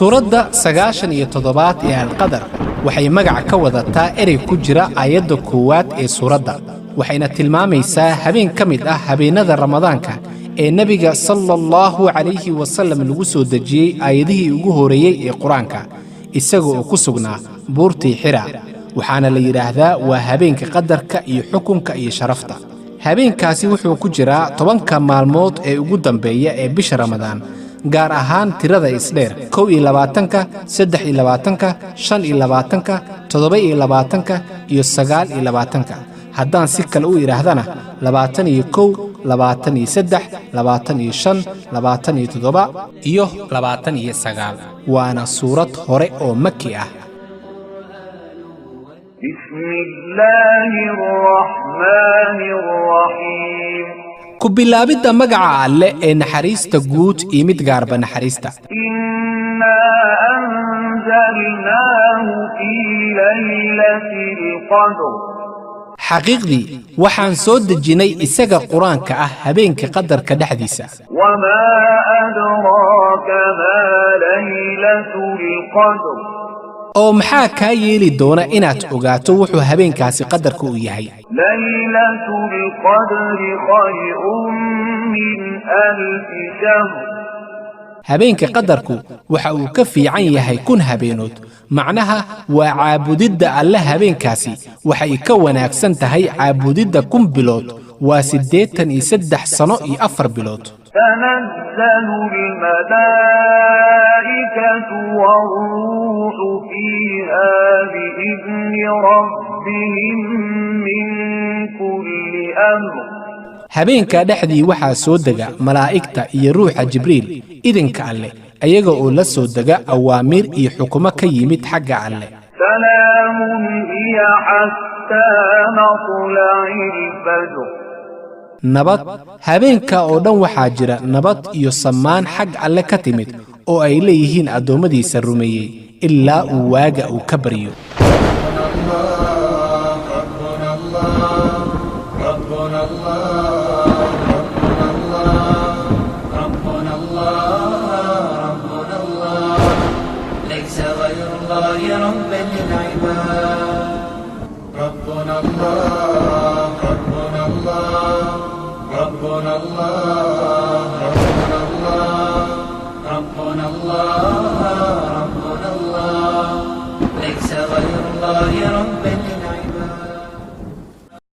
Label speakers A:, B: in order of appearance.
A: suuradda 97 ee alqadar waxay magac ka wadataa erey ku jira aayadda koowaad ee suuradda waxayna tilmaamaysaa habeen ka mid ah habeenada ramadaanka ee nabiga sallallahu alayhi wasallam lagu soo dejiyay aayadihii ugu horeeyay ee quraanka isagoo ku sugnaa buurtii Hira waxaana la yiraahdaa waa habeenka qadarka iyo xukunka iyo sharafta habeenkaasi wuxuu ku jiraa 10 maalmood ee ugu dambeeya ee bisha Ramadaan gaar ahaan tirada isdheer 22ka 23ka 25ka 27ka iyo 29ka haddaan si kale u iraahdana 21 23 25 27 iyo 29 waana suurad hore oo Makki ah
B: بسم الله الرحمن الرحيم
A: كبلابد مقع alle ee naxariista guud iyo mid gaarba naxariista
B: إنا أنزلناه في ليلة القدر
A: xaqiiqdii waxaan soo dejinay isaga quraanka ah habeenka qadarka dhaxdiisa
B: وما أدراك ما ليلة القدر
A: oo maxaa ka yeeli doona inaad ogaato wuxuu habeenkaasi qadarka u yahay
B: ليلة القدر خير من ألف شهر
A: habeenka qadarku waxa uu ka fiican yahay kun habeenood macnaha waa caabudidda alle habeenkaasi waxay ka wanaagsan tahay caabudidda kun bilood waa 83 sano iyo 4 bilood
B: تنزل الملائكة والروح فيها بإذن ربهم من كل أمر
A: habeenka dhaxdii waxaa soo dega malaa'igta iyo ruuxa jibriil idinka alle ayaga oo la soo dega awaamir iyo xukumo ka yimid xagga alle
B: سلام هي حتى مطلع الفجر
A: nabad habeenka oo dhan waxaa jira nabad iyo samaan xag alle ka timid oo ay leeyihiin adoomadiisa rumeeyay ilaa uu waaga uu ka bariyo
C: ليس غير الله ربا للعباد ربنا الله